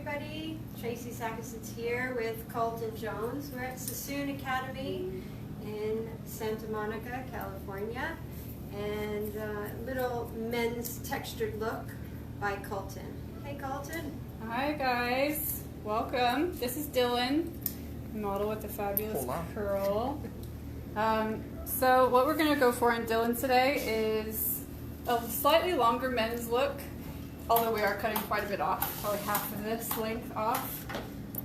everybody. Tracy Sackison's here with Colton Jones. We're at Sassoon Academy in Santa Monica, California. And a little men's textured look by Colton. Hey, Colton. Hi, guys. Welcome. This is Dylan, model with the fabulous curl. So what we're going to go for in Dylan today is a slightly longer men's look, although we are cutting quite a bit off, probably half of this length off.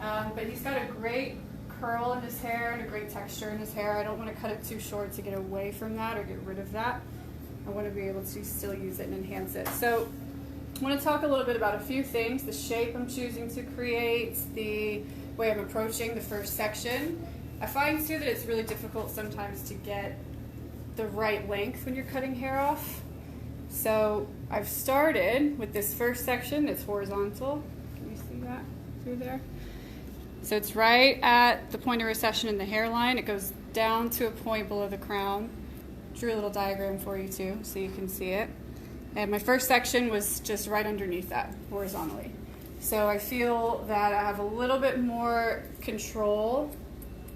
But he's got a great curl in his hair and a great texture in his hair. I don't want to cut it too short to get away from that or get rid of that. I want to be able to still use it and enhance it. So I want to talk a little bit about a few things: the shape I'm choosing to create, the way I'm approaching the first section. I find too that it's really difficult sometimes to get the right length when you're cutting hair off. So I've started with this first section. It's horizontal. Can you see that through there? So it's right at the point of recession in the hairline. It goes down to a point below the crown. Drew a little diagram for you too, so you can see it. And my first section was just right underneath that, horizontally. So I feel that I have a little bit more control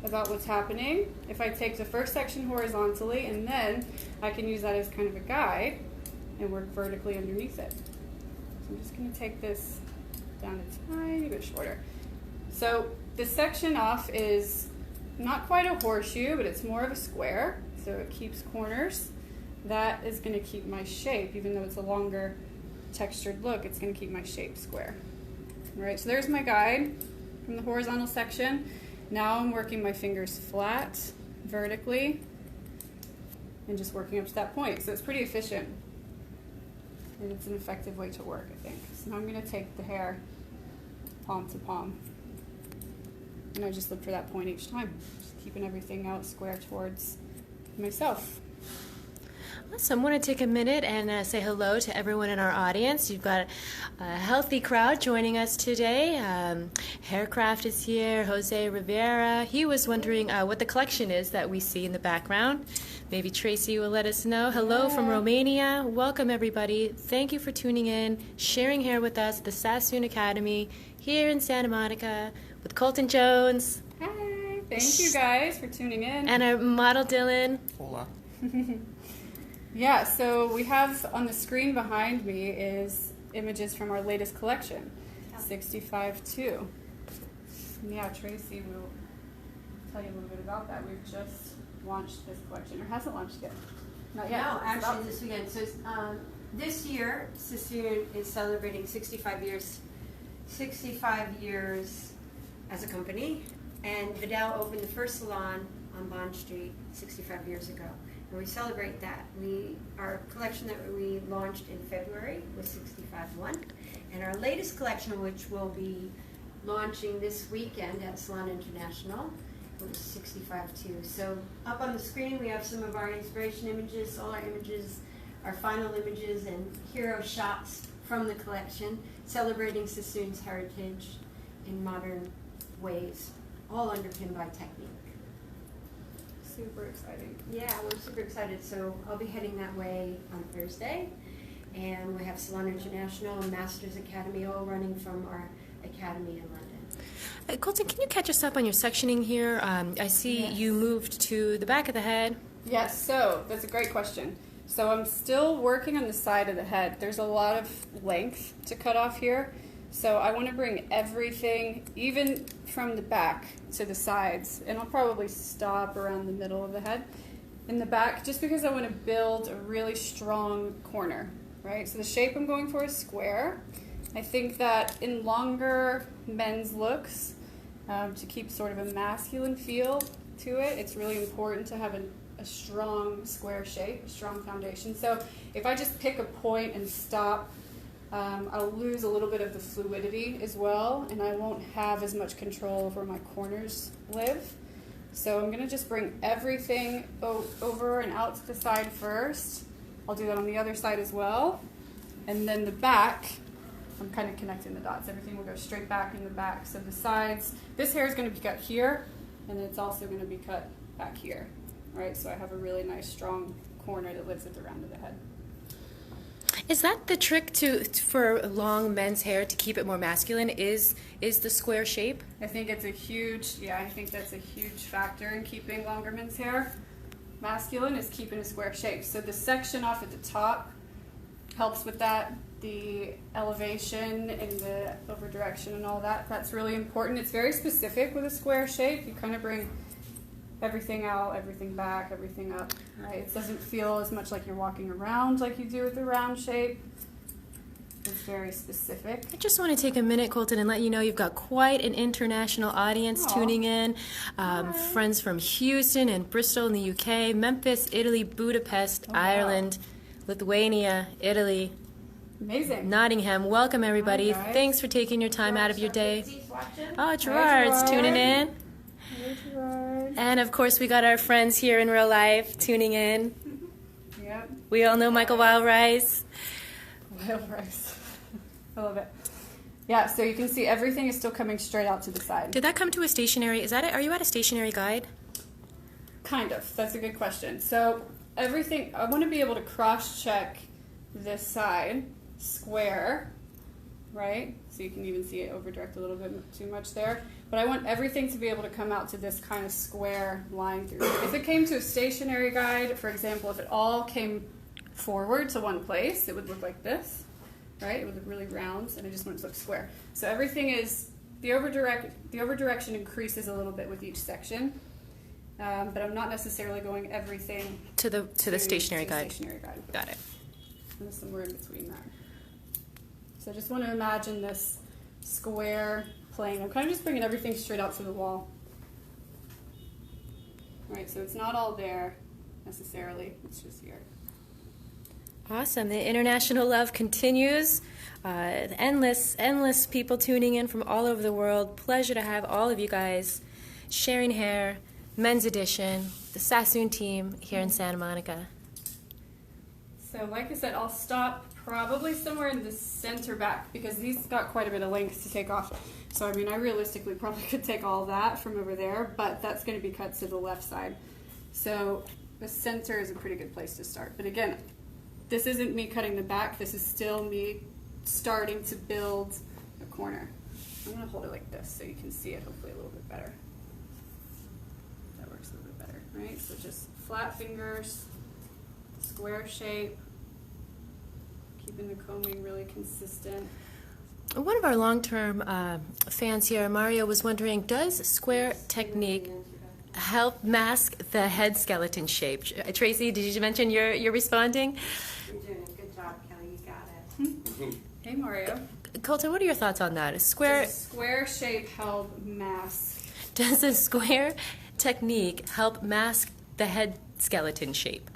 about what's happening if I take the first section horizontally, and then I can use that as kind of a guide and work vertically underneath it. So I'm just going to take this down a tiny bit shorter. So this section off is not quite a horseshoe, but it's more of a square, so it keeps corners. That is going to keep my shape, even though it's a longer textured look, it's going to keep my shape square. All right, so there's my guide from the horizontal section. Now I'm working my fingers flat, vertically, and just working up to that point. So it's pretty efficient, and it's an effective way to work, I think. So now I'm going to take the hair palm to palm, and I just look for that point each time, just keeping everything out square towards myself. Awesome. I want to take a minute and say hello to everyone in our audience. You've got a healthy crowd joining us today. Haircraft is here, Jose Rivera. He was wondering what the collection is that we see in the background. Maybe Tracy will let us know. Hello from Romania. Welcome, everybody. Thank you for tuning in, sharing hair with us at the Sassoon Academy here in Santa Monica with Colton Jones. Hi. Thank you guys for tuning in. And our model, Dylan. Hola. Yeah, so we have on the screen behind me is images from our latest collection, 65-2. Yeah, Tracy will tell you a little bit about that. We've just launched this collection, or hasn't launched yet? Not yet. No, actually this weekend. So this year, Sassoon is celebrating 65 years as a company, and Vidal opened the first salon on Bond Street 65 years ago. And we celebrate that. Our collection that we launched in February was 65-1. And our latest collection, which we'll be launching this weekend at Salon International, was 65-2. So up on the screen we have some of our inspiration images, all our images, our final images and hero shots from the collection, celebrating Sassoon's heritage in modern ways, all underpinned by technique. Super exciting. Yeah, we're super excited. So I'll be heading that way on Thursday, and we have Salon International and Masters Academy all running from our academy in London. Colton, can you catch us up on your sectioning here? I see you moved to the back of the head. Yes, so that's a great question. So I'm still working on the side of the head. There's a lot of length to cut off here. So I want to bring everything, even from the back to the sides, and I'll probably stop around the middle of the head in the back, just because I want to build a really strong corner, right? So the shape I'm going for is square. I think that in longer men's looks, to keep sort of a masculine feel to it, it's really important to have a strong square shape, a strong foundation. So if I just pick a point and stop, I'll lose a little bit of the fluidity as well, and I won't have as much control over where my corners live. So I'm going to just bring everything over and out to the side first. I'll do that on the other side as well. And then the back, I'm kind of connecting the dots. Everything will go straight back in the back. So the sides, this hair is going to be cut here, and it's also going to be cut back here. Right? So I have a really nice strong corner that lives at the round of the head. Is that the trick for long men's hair to keep it more masculine? Is the square shape? I think it's a huge, I think that's a huge factor in keeping longer men's hair masculine, is keeping a square shape. So the section off at the top helps with that. The elevation and the over direction and all that, that's really important. It's very specific with a square shape. You kind of bring everything out, everything back, everything up, right? It doesn't feel as much like you're walking around like you do with the round shape. It's very specific. I just want to take a minute, Colton, and let you know you've got quite an international audience tuning in. Friends from Houston and Bristol in the UK, Memphis, Italy, Budapest, Ireland, Lithuania, Italy. Amazing. Nottingham. Welcome, everybody. Hi, thanks for taking your time out of your day. Oh, Gerard's Gerard. tuning in. Hey, Gerard. And, of course, we got our friends here in real life tuning in. Yep. We all know Michael Wildrice. Wild rice. I love it. Yeah, so you can see everything is still coming straight out to the side. Did that come to a stationary? Are you at a stationary guide? Kind of. That's a good question. So everything, I want to be able to cross-check this side square, right? So you can even see it over-direct a little bit too much there. But I want everything to be able to come out to this kind of square line through. If it came to a stationary guide, for example, if it all came forward to one place, it would look like this, right? It would look really round, and I just want it to look square. So everything is, the over direction increases a little bit with each section, but I'm not necessarily going everything To the stationary guide. Stationary guide. Got it. And somewhere in between that. So I just want to imagine this square plane. I'm kind of just bringing everything straight out to the wall. Right, so it's not all there necessarily, it's just here. Awesome. The international love continues. Endless people tuning in from all over the world. Pleasure to have all of you guys sharing hair, men's edition, the Sassoon team here in Santa Monica. So like I said, I'll stop probably somewhere in the center back because these got quite a bit of length to take off. So I mean, I realistically probably could take all that from over there, but that's going to be cut to the left side. So the center is a pretty good place to start. But again, this isn't me cutting the back. This is still me starting to build a corner. I'm going to hold it like this so you can see it hopefully a little bit better. That works a little bit better, right? So just flat fingers, square shape, keeping the combing really consistent. One of our long-term fans here, Mario, was wondering, does square technique help mask the head skeleton shape? Tracy, did you mention you're responding? You're doing a good job, Kelly. You got it. Hey, Mario. Colton, what are your thoughts on that? Does a square shape help mask? Does a square technique help mask the head skeleton shape?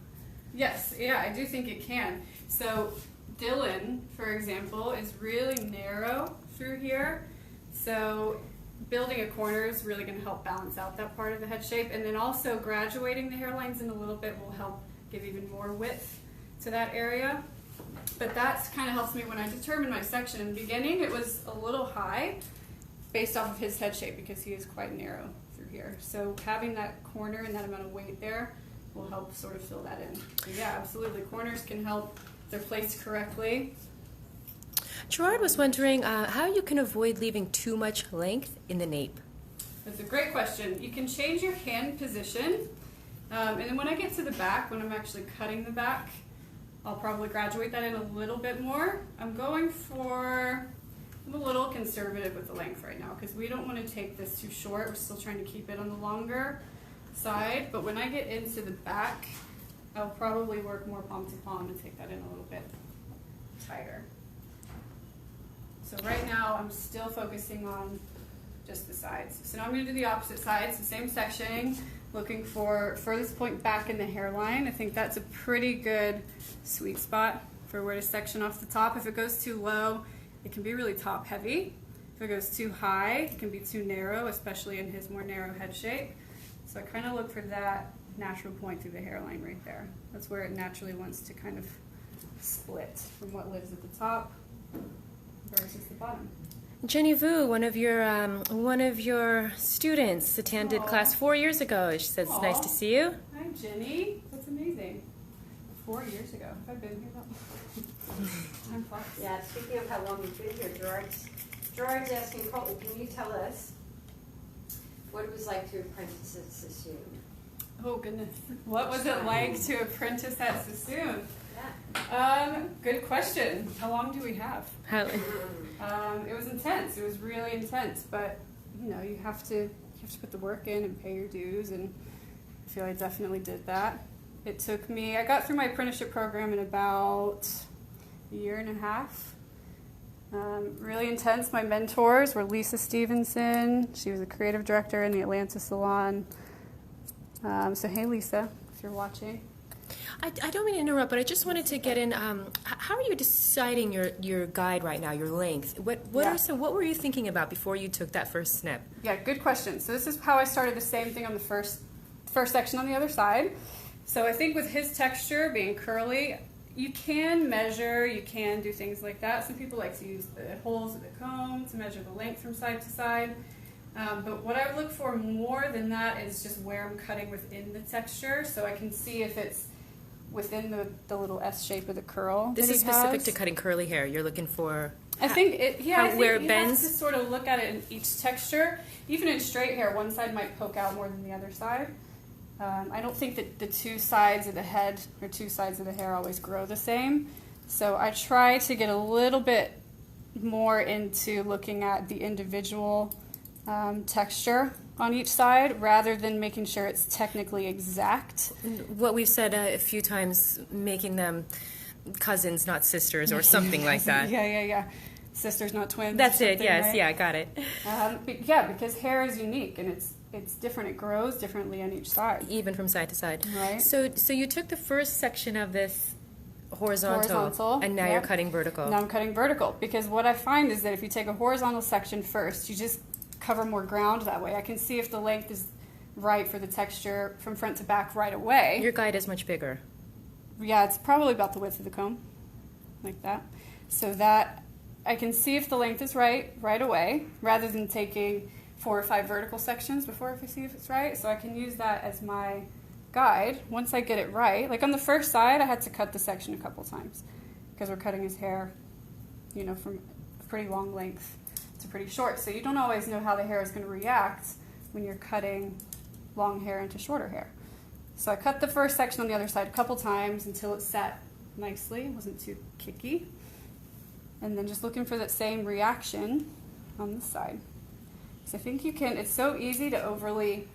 Yes, yeah, I do think it can. So Dylan, for example, is really narrow through here. So building a corner is really going to help balance out that part of the head shape. And then also graduating the hairlines in a little bit will help give even more width to that area. But that kind of helps me when I determine my section. In the beginning, it was a little high based off of his head shape because he is quite narrow through here. So having that corner and that amount of weight there will help sort of fill that in. So yeah, absolutely. Corners can help. They're placed correctly. Gerard was wondering how you can avoid leaving too much length in the nape. That's a great question. You can change your hand position. And then when I get to the back, when I'm actually cutting the back, I'll probably graduate that in a little bit more. I'm a little conservative with the length right now because we don't want to take this too short. We're still trying to keep it on the longer side. But when I get into the back, I'll probably work more palm to palm and take that in a little bit tighter. So right now I'm still focusing on just the sides. So now I'm going to do the opposite sides, the same sectioning, looking for furthest point back in the hairline. I think that's a pretty good sweet spot for where to section off the top. If it goes too low, it can be really top heavy. If it goes too high, it can be too narrow, especially in his more narrow head shape. So I kind of look for that natural point through the hairline right there. That's where it naturally wants to kind of split from what lives at the top versus the bottom. Jenny Vu, one of your students, attended class 4 years ago. She said it's nice to see you. Hi, Jenny. That's amazing. 4 years ago. Have I been here that long? Time flies. Yeah, speaking of how long you've been here, Gerard's asking Colton, can you tell us what it was like to apprentice at Sassoon? Oh goodness. What was it like to apprentice at Sassoon? Yeah. Good question. How long do we have? Mm-hmm. It was intense. It was really intense, but you know, you have to put the work in and pay your dues, and I feel I definitely did that. It took me, I got through my apprenticeship program in about a year and a half. Really intense. My mentors were Lisa Stevenson. She was a creative director in the Atlanta salon. So hey Lisa, if you're watching. I don't mean to interrupt, but I just wanted to get in. How are you deciding your guide right now, your length? What were you thinking about before you took that first snip? Yeah, good question. So this is how I started the same thing on the first section on the other side. So I think with his texture being curly, you can measure, you can do things like that. Some people like to use the holes of the comb to measure the length from side to side. But what I would look for more than that is just where I'm cutting within the texture, so I can see if it's within the little S shape of the curl. This is specific to cutting curly hair. You're looking for. I think where it you bends. have to sort of look at it in each texture. Even in straight hair, one side might poke out more than the other side. I don't think that the two sides of the head or two sides of the hair always grow the same. So I try to get a little bit more into looking at the individual texture on each side rather than making sure it's technically exact. What we've said a few times, making them cousins, not sisters, or something like that. Yeah. Sisters, not twins. That's it, yes, right? yeah, I got it. Because hair is unique and it's different. It grows differently on each side. Even from side to side. Right. So you took the first section of this horizontal and now you're cutting vertical. Now I'm cutting vertical because what I find is that if you take a horizontal section first, you just cover more ground that way. I can see if the length is right for the texture from front to back right away. Your guide is much bigger. Yeah, it's probably about the width of the comb, like that. So that I can see if the length is right away, rather than taking 4 or 5 vertical sections before I see if it's right. So I can use that as my guide. Once I get it right, like on the first side, I had to cut the section a couple times because we're cutting his hair, you know, from a pretty long length to pretty short. So you don't always know how the hair is going to react when you're cutting long hair into shorter hair. So I cut the first section on the other side a couple times until it sat nicely, it wasn't too kicky. And then just looking for that same reaction on this side. So I think you can, it's so easy to overly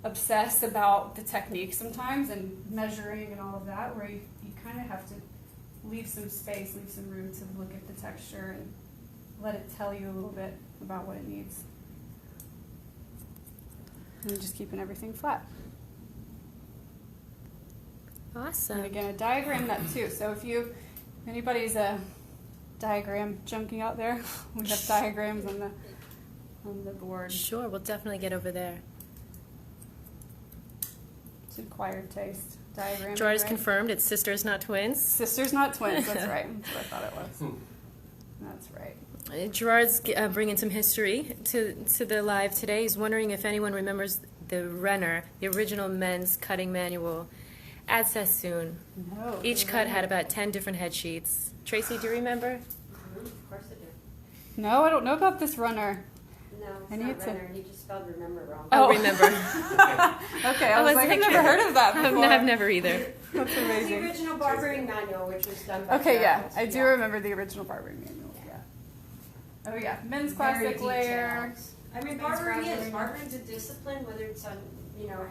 obsess about the technique sometimes and measuring and all of that, where you kind of have to leave some space, leave some room to look at the texture and let it tell you a little bit about what it needs. And just keeping everything flat. Awesome. And again, I diagram that too. So if anybody's a diagram junkie out there, we have diagrams on the board. Sure, we'll definitely get over there. It's an acquired taste. Diagram. Gerard is confirmed. It's sisters, not twins. Sisters, not twins. That's right. That's what I thought it was. That's right. Gerard's bringing some history to the live today. He's wondering if anyone remembers the Renner, the original men's cutting manual at Sassoon. No. Each cut had about 10 different head sheets. Tracy, do you remember? Of course I do. No, I don't know about this runner. No, it's I not need to- Renner. He just spelled remember wrong. Oh, remember. Okay, I was like, I've never heard of that before. I've never either. That's It's the amazing. original barbering manual, which was done by Okay, yeah, Gerard. I do remember the original barbering manual. Yeah. Oh yeah, men's classic Very layer. detailed. I mean, barbering's a discipline, whether it's on,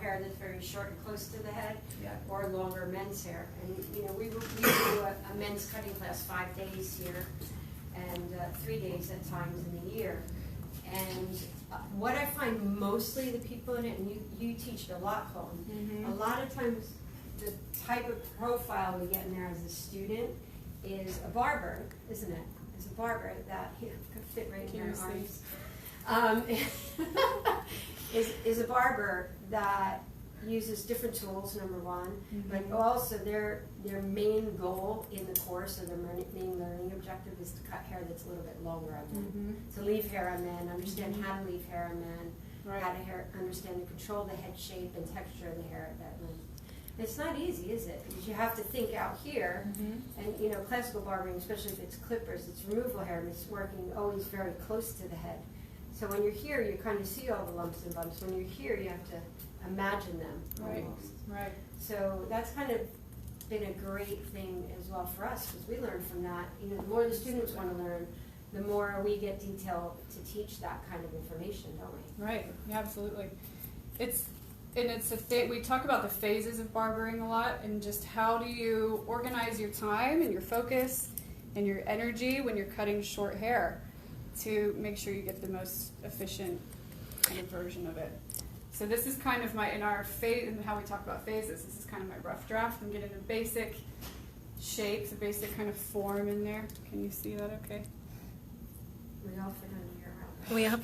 hair that's very short and close to the head, Yeah. or longer men's hair. And, we do a men's cutting class 5 days here, and 3 days at times in the year. And what I find mostly the people in it, and you teach it a lot, Colton, Mm-hmm. a lot of times the type of profile we get in there as a student is a barber, isn't it? It's a barber that could fit right in your arms. Is a barber that uses different tools, number one, but also their main goal in the course or their main learning objective is to cut hair that's a little bit longer on men. To leave hair on men, understand how to leave hair on men, Right. how to understand and control the head shape and texture of the hair at that men. It's not easy, is it? Because you have to think out here, and you know, classical barbering, especially if it's clippers, it's removal hair, and it's working always very close to the head. So when you're here, you kind of see all the lumps and bumps. When you're here, you have to imagine them almost. Right. So that's kind of been a great thing as well for us, because we learn from that. You know, the more the students want to learn, the more we get detail to teach that kind of information, don't we? Right. Yeah, absolutely. It's a thing. We talk about the phases of barbering a lot, and just how do you organize your time and your focus and your energy when you're cutting short hair to make sure you get the most efficient kind of version of it. So this is kind of in our phase, and how we talk about phases, this is kind of my rough draft. I'm getting a basic shape, the basic kind of form in there. Can you see that okay? We all fit under your route. We have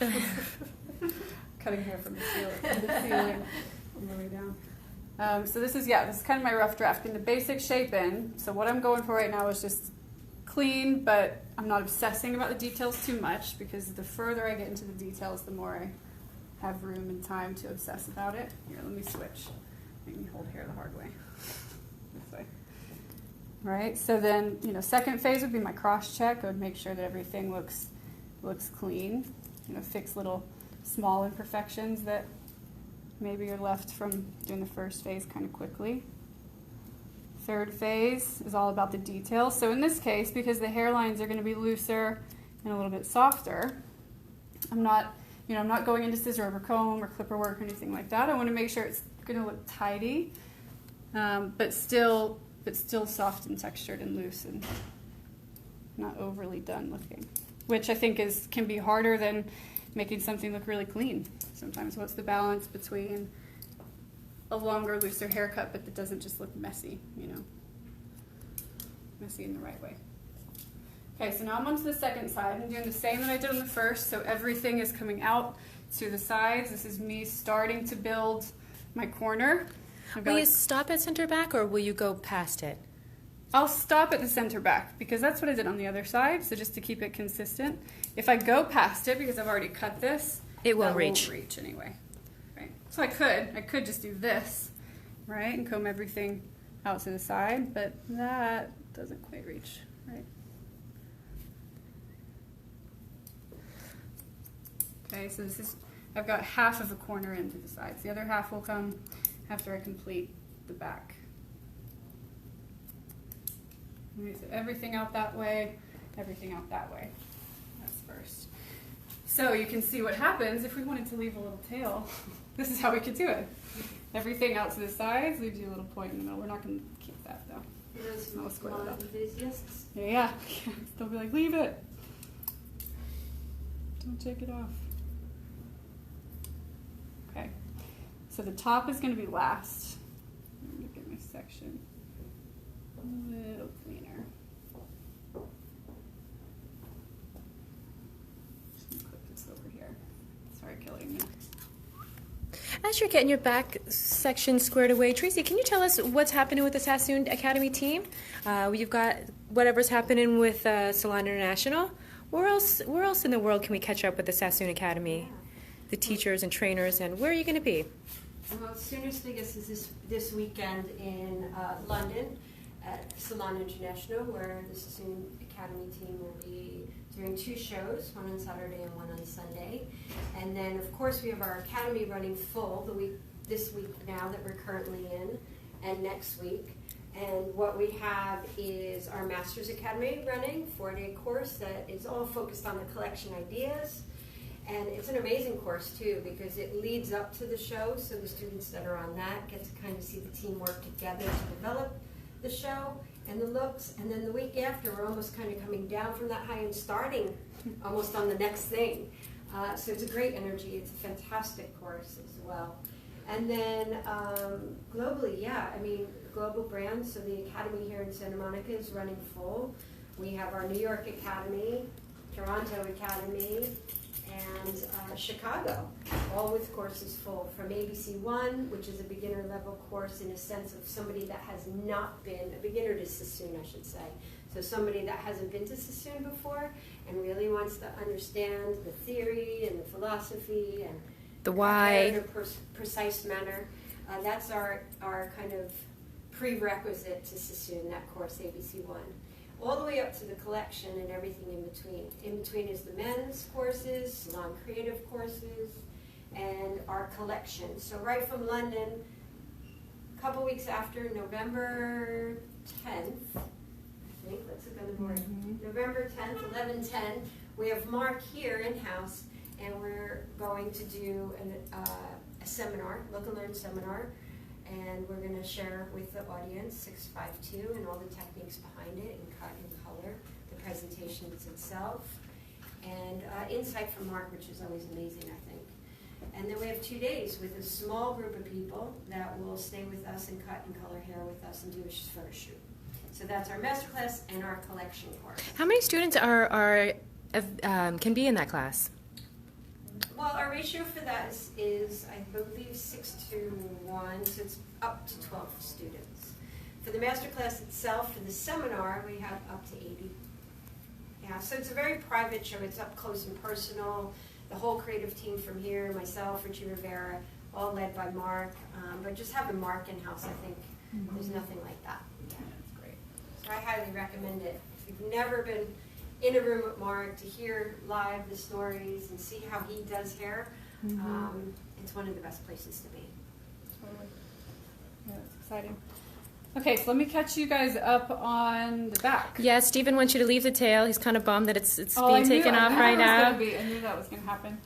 Cutting hair from the ceiling all the way down. So this is kind of my rough draft. Getting the basic shape in. So what I'm going for right now is just clean, but I'm not obsessing about the details too much, because the further I get into the details, the more I have room and time to obsess about it. Here, let me switch. Make me hold hair the hard way. This way. Right, so then, second phase would be my cross check. I would make sure that everything looks clean. Fix little small imperfections that maybe are left from doing the first phase kind of quickly. Third phase is all about the details. So in this case, because the hairlines are going to be looser and a little bit softer, I'm not going into scissor over comb or clipper work or anything like that. I want to make sure it's going to look tidy, but still soft and textured and loose and not overly done looking, which I think can be harder than making something look really clean. Sometimes what's the balance between a longer, looser haircut, but that doesn't just look messy, messy in the right way. Okay, so now I'm on to the second side. I'm doing the same that I did on the first, so everything is coming out to the sides. This is me starting to build my corner. Will you stop at center back, or will you go past it? I'll stop at the center back, because that's what I did on the other side, so just to keep it consistent. If I go past it, because I've already cut this, it won't reach. Won't reach anyway. Right? So I could just do this, right, and comb everything out to the side, but that doesn't quite reach, right? Okay, so I've got half of a corner into the sides. The other half will come after I complete the back. Okay, so everything out that way, everything out that way. That's first. So you can see what happens if we wanted to leave a little tail. This is how we could do it. Everything out to the sides, leaves you a little point in the middle. We're not going to keep that though. I'll square that up. Yeah. They'll be like, leave it. Don't take it off. Okay. So the top is going to be last. Let me get my section a little cleaner. Just going to clip this over here. Sorry, killing me. As you're getting your back section squared away, Tracy, can you tell us what's happening with the Sassoon Academy team? You've got whatever's happening with Salon International. Where else in the world can we catch up with the Sassoon Academy, the teachers and trainers, and where are you going to be? Well, soonest biggest is this weekend in London at Salon International, where the Sassoon Academy team will be doing 2 shows, one on Saturday and one on Sunday. And then, of course, we have our academy running full this week now that we're currently in, and next week. And what we have is our Master's Academy running, 4-day course that is all focused on the collection ideas. And it's an amazing course, too, because it leads up to the show, so the students that are on that get to kind of see the team work together to develop the show and the looks. And then the week after, we're almost kind of coming down from that high and starting almost on the next thing. So it's a great energy. It's a fantastic course as well. And then globally, global brands. So the academy here in Santa Monica is running full. We have our New York Academy, Toronto Academy, and Chicago, all with courses full, from ABC 1, which is a beginner level course in a sense of somebody that has not been, a beginner to Sassoon, I should say. So somebody that hasn't been to Sassoon before and really wants to understand the theory and the philosophy and the why in a precise manner. That's our kind of prerequisite to Sassoon, that course, ABC1. All the way up to the collection and everything in between. In between is the men's courses, salon creative courses, and our collection. So right from London, a couple weeks after November 10th, I think, let's look on the board. November 10th, 11/10, we have Mark here in-house, and we're going to do a seminar, Look and Learn seminar, and we're going to share with the audience 652 and all the techniques behind it, and cut and color, the presentations itself, and insight from Mark, which is always amazing, I think. And then we have 2 days with a small group of people that will stay with us and cut and color hair with us and do a photo shoot. So that's our masterclass and our collection course. How many students can be in that class? Well, our ratio for that is I believe 6:1, so it's up to 12 students. For the masterclass itself, for the seminar, we have up to 80. Yeah, so it's a very private show. It's up close and personal. The whole creative team from here, myself, Richie Rivera, all led by Mark. But just having Mark in-house, I think there's nothing like that. Yeah, that's great. So I highly recommend it. If you've never been in a room with Mark to hear live the stories and see how he does hair, it's one of the best places to be. Totally. Yeah, it's exciting. Okay, so let me catch you guys up on the back. Yeah, Stephen wants you to leave the tail. He's kind of bummed that it's being taken off right now. I knew that was going to happen.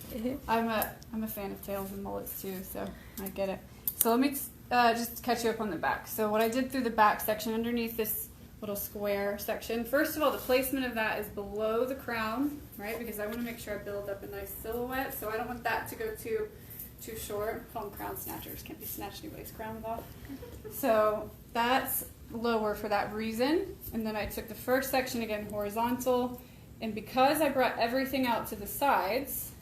I'm a fan of tails and mullets too, so I get it. So let me just catch you up on the back. So what I did through the back section underneath this little square section. First of all, the placement of that is below the crown, right? Because I want to make sure I build up a nice silhouette, so I don't want that to go too short. Call them crown snatchers. Can't be snatched anybody's crown off. So that's lower for that reason. And then I took the first section again horizontal, and because I brought everything out to the sides,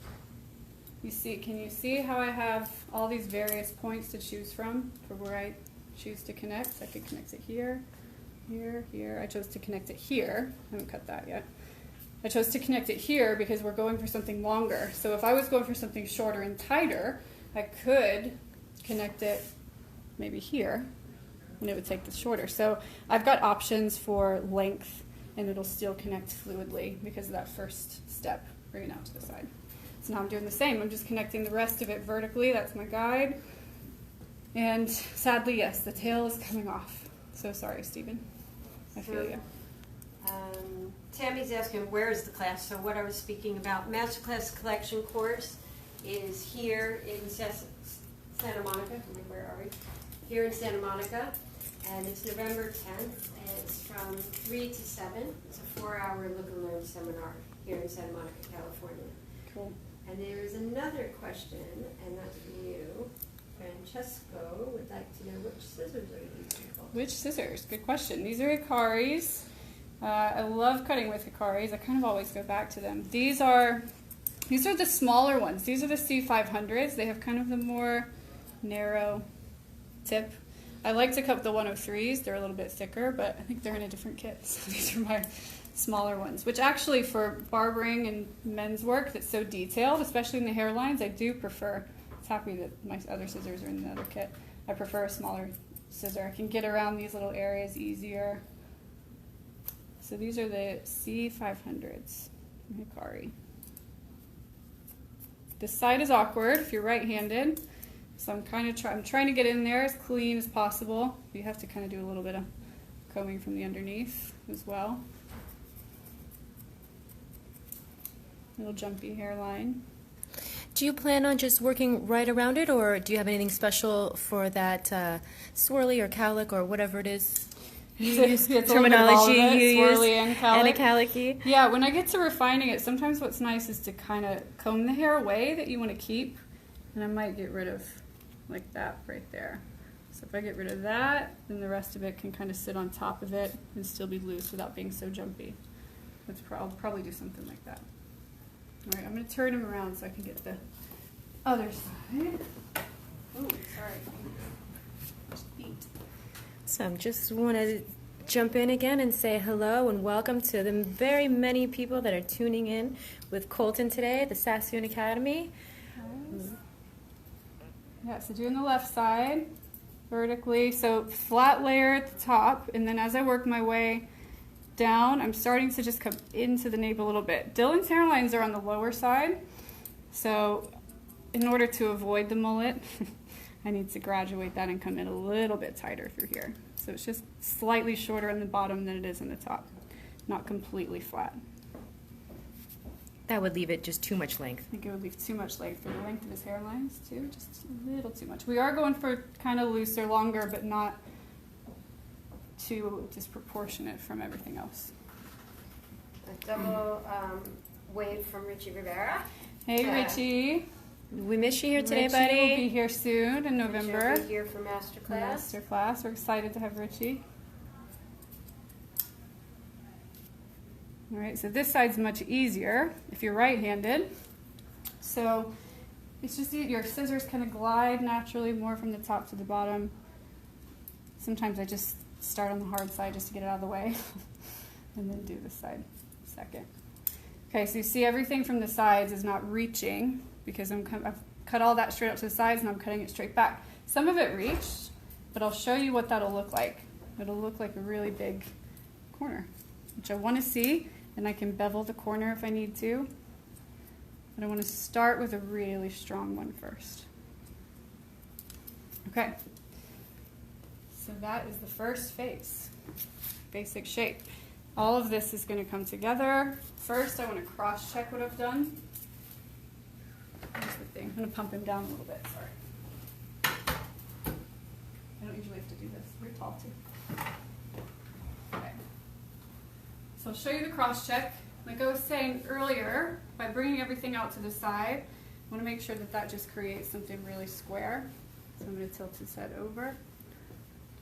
can you see how I have all these various points to choose from for where I choose to connect? I could connect it here. Here. I chose to connect it here. I haven't cut that yet. I chose to connect it here because we're going for something longer. So if I was going for something shorter and tighter, I could connect it maybe here, and it would take this shorter. So I've got options for length, and it'll still connect fluidly because of that first step, bringing it out to the side. So now I'm doing the same. I'm just connecting the rest of it vertically. That's my guide. And sadly, yes, the tail is coming off. So sorry, Stephen. I feel you. Tammy's asking, where is the class? So what I was speaking about, Masterclass Collection course is here in Santa Monica. Where are we? Here in Santa Monica. And it's November 10th. And it's from 3 to 7. It's a 4-hour Look and Learn seminar here in Santa Monica, California. Cool. And there is another question, and that's for you. Francesco would like to know, which scissors are you using? Which scissors? Good question. These are Hikaris. I love cutting with Hikaris. I kind of always go back to them. These are the smaller ones. These are the C500s. They have kind of the more narrow tip. I like to cut the 103s. They're a little bit thicker, but I think they're in a different kit. So these are my smaller ones, which actually for barbering and men's work that's so detailed, especially in the hairlines, I do prefer. Happy that my other scissors are in the other kit. I prefer a smaller scissor. I can get around these little areas easier. So these are the C500s from Hikari. This side is awkward if you're right-handed, so I'm trying to get in there as clean as possible. You have to kind of do a little bit of combing from the underneath as well. Little jumpy hairline. Do you plan on just working right around it, or do you have anything special for that swirly or cowlick or whatever it is you use, terminology you use, and a cowlicky? Yeah, when I get to refining it, sometimes what's nice is to kind of comb the hair away that you want to keep, and I might get rid of like that right there. So if I get rid of that, then the rest of it can kind of sit on top of it and still be loose without being so jumpy. I'll probably do something like that. All right, I'm going to turn him around so I can get the other side. Oh, sorry. So I just want to jump in again and say hello and welcome to the very many people that are tuning in with Colton today at the Sassoon Academy. Nice. Yeah, so doing the left side. vertically. So flat layer at the top, and then as I work my way down, I'm starting to just come into the nape a little bit. Dylan's hairlines are on the lower side, so in order to avoid the mullet, I need to graduate that and come in a little bit tighter through here. So it's just slightly shorter in the bottom than it is in the top, not completely flat. That would leave it just too much length. I think it would leave too much length for the length of his hairlines too, just a little too much. We are going for kind of looser, longer, but not too disproportionate from everything else. A double wave from Richie Rivera. Hey, Richie. We miss you here today, Richie buddy. will be here soon in November. Richie will be here for masterclass. Masterclass. We're excited to have Richie. All right, so this side's much easier if you're right-handed. So it's just your scissors kind of glide naturally more from the top to the bottom. Sometimes I just start on the hard side just to get it out of the way and then do this side second. Okay, so you see everything from the sides is not reaching because I've cut all that straight up to the sides and I'm cutting it straight back. Some of it reached, but I'll show you what that'll look like. It'll look like a really big corner, which I want to see, and I can bevel the corner if I need to. But I want to start with a really strong one first. Okay, so that is the first face, basic shape. All of this is going to come together. First, I want to cross-check what I've done. Here's the thing. I'm going to pump him down a little bit. Sorry. I don't usually have to do this. You're tall, too. Okay. So I'll show you the cross-check. Like I was saying earlier, by bringing everything out to the side, I want to make sure that that just creates something really square. So I'm going to tilt his head over.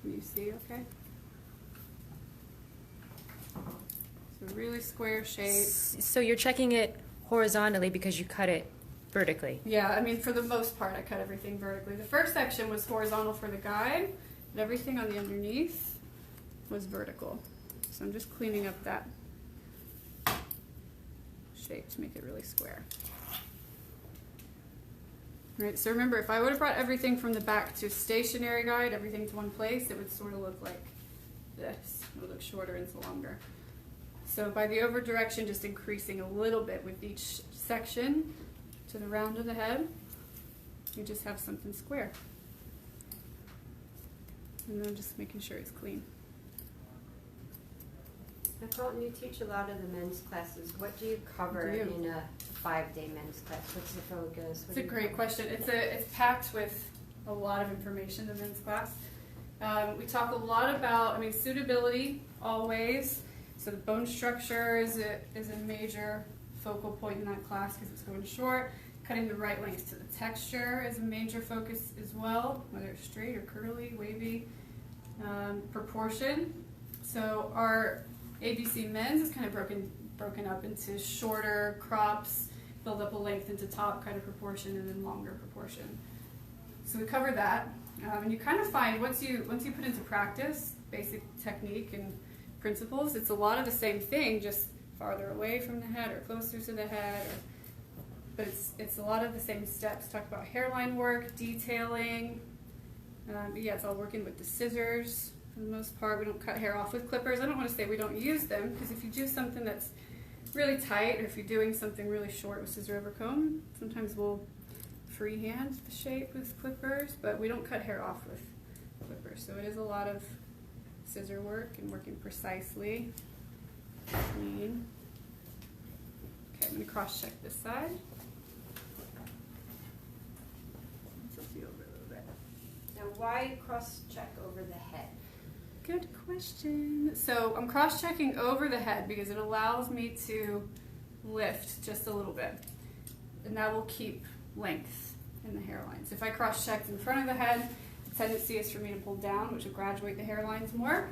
Can you see okay? So really square shape. So you're checking it horizontally because you cut it vertically. Yeah, I mean, for the most part, I cut everything vertically. The first section was horizontal for the guide, but everything on the underneath was vertical. So I'm just cleaning up that shape to make it really square. All right, so remember, if I would have brought everything from the back to stationary guide, everything to one place, it would sort of look like this. It would look shorter and longer. So by the over direction, just increasing a little bit with each section to the round of the head, you just have something square. And then just making sure it's clean. Now, Colton, you teach a lot of the men's classes. What do you cover in a 5-day men's class? What's the focus? It's a great question. It's packed with a lot of information, the men's class. We talk a lot about, suitability always. So the bone structure is a major focal point in that class because it's going short. Cutting the right length to the texture is a major focus as well, whether it's straight or curly, wavy. Proportion. So our ABC men's is kind of broken up into shorter crops, build up a length into top kind of proportion, and then longer proportion. So we cover that, and you kind of find once you put into practice basic technique and principles, it's a lot of the same thing, just farther away from the head or closer to the head. But it's a lot of the same steps. Talk about hairline work, detailing. But yeah, it's all working with the scissors for the most part. We don't cut hair off with clippers. I don't want to say we don't use them, because if you do something that's really tight, or if you're doing something really short with scissor over comb, sometimes we'll freehand the shape with clippers, but we don't cut hair off with clippers. So it is a lot of scissor work and working precisely, clean. Okay, I'm going to cross check this side. Tilt you over a little bit. Now, why cross-check over the head? Good question. So I'm cross-checking over the head because it allows me to lift just a little bit, and that will keep length in the hairlines. If I cross-checked in front of the head, the tendency is for me to pull down, which will graduate the hairlines more.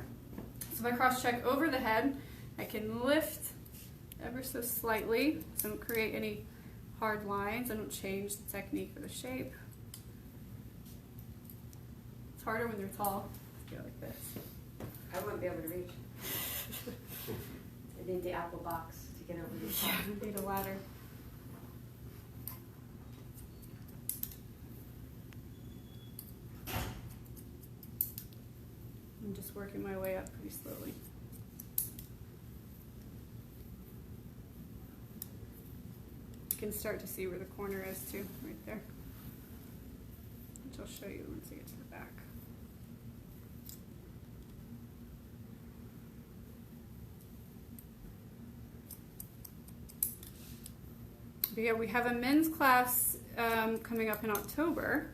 So if I cross-check over the head, I can lift ever so slightly, so I don't create any hard lines. I don't change the technique or the shape. It's harder when they're tall to go like this. I wouldn't be able to reach. I need the apple box to get over this. Yeah, I need a ladder. working my way up pretty slowly. You can start to see where the corner is too, right there. Which I'll show you once I get to the back. But yeah, we have a men's class coming up in October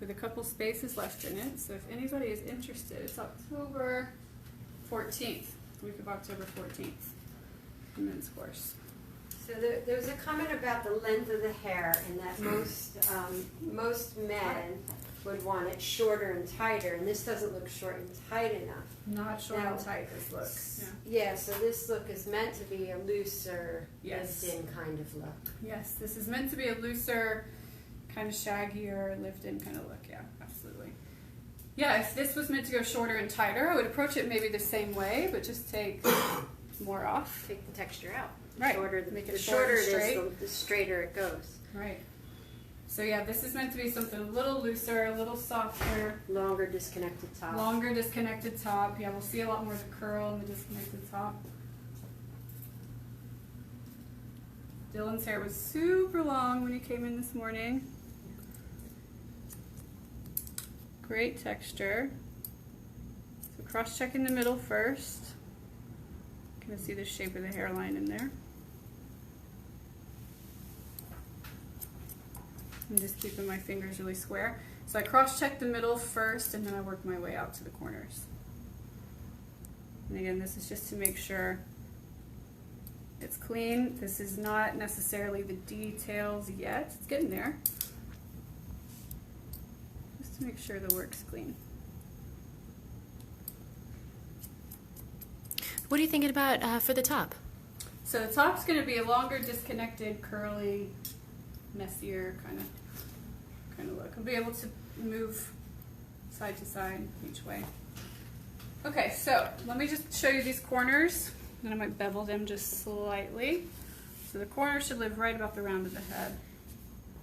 with a couple spaces left in it. So if anybody is interested, it's October 14th, week of October 14th, the men's course. So there was a comment about the length of the hair, and that most men would want it shorter and tighter, and this doesn't look short and tight enough. Not short Now, and tight, this looks. Yeah, so this look is meant to be a looser, Yes. lived-in kind of look. Yes, this is meant to be a looser, kind of shaggier, lived-in kind of look. Yeah, absolutely. Yeah, if this was meant to go shorter and tighter, I would approach it maybe the same way, but just take more off. Take the texture out. Right. The Make it shorter it straight. is, the straighter it goes. Right. So yeah, this is meant to be something a little looser, a little softer. Longer disconnected top. Longer disconnected top. Yeah, we'll see a lot more of the curl in the disconnected top. Dylan's hair was super long when he came in this morning. Great texture. So cross-check in the middle first. Kind of see the shape of the hairline in there. I'm just keeping my fingers really square. So I cross-check the middle first, and then I work my way out to the corners. And again, this is just to make sure it's clean. This is not necessarily the details yet. It's getting there. Just to make sure the work's clean. What are you thinking about for the top? So the top's going to be a longer, disconnected, curly, messier kind of look. I'll be able to move side to side each way. Okay, so let me just show you these corners. Then I might bevel them just slightly. So the corner should live right about the round of the head,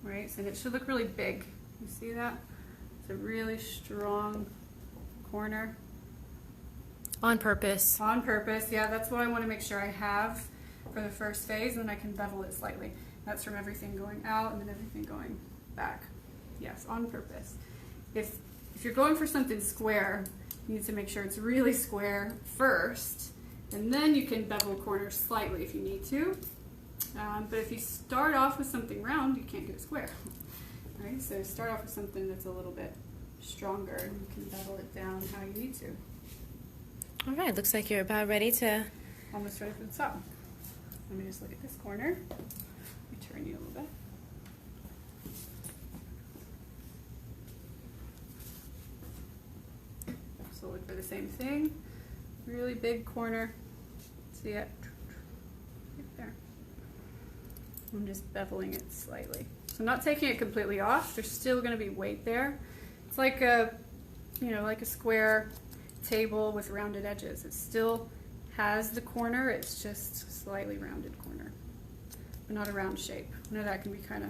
right? So it should look really big. You see that? It's a really strong corner. On purpose. On purpose, yeah, that's what I want to make sure I have for the first phase, and then I can bevel it slightly. That's from everything going out and then everything going back. Yes, on purpose. If you're going for something square, you need to make sure it's really square first, and then you can bevel corners slightly if you need to. But if you start off with something round, you can't get it square. Right? So start off with something that's a little bit stronger, and you can bevel it down how you need to. All right, looks like you're about ready to... Almost ready for the top. Let me just look at this corner. Let me turn you a little bit. So look for the same thing. Really big corner. See it? Right there. I'm just beveling it slightly. So I'm not taking it completely off. There's still going to be weight there. It's like a, like a square table with rounded edges. It still has the corner, it's just slightly rounded corner, but not a round shape. I know that can be kind of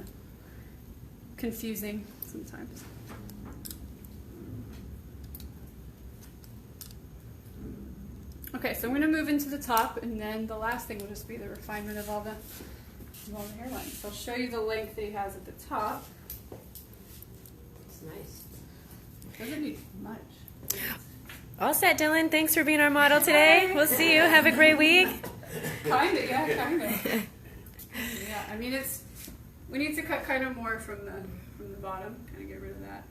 confusing sometimes. Okay, so I'm going to move into the top, and then the last thing will just be the refinement of all the hairlines. So I'll show you the length that he has at the top. It's nice. It doesn't need much. All set, Dylan. Thanks for being our model today. We'll see you. Have a great week. Kinda, yeah, kinda. Yeah, I mean we need to cut kind of more from the bottom, kind of get rid of that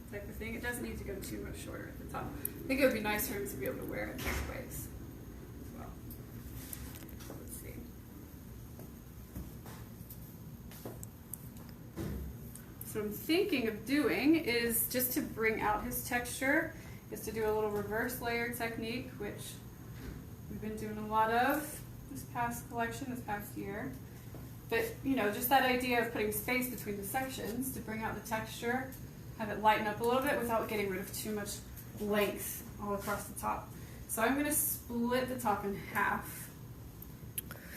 type of thing. It doesn't need to go too much shorter at the top. I think it would be nice for him to be able to wear it both ways as well. So let's see. So what I'm thinking of doing is just to bring out his texture, is to do a little reverse layer technique, which we've been doing a lot of this past collection, this past year. But, just that idea of putting space between the sections to bring out the texture, have it lighten up a little bit without getting rid of too much length all across the top. So I'm going to split the top in half.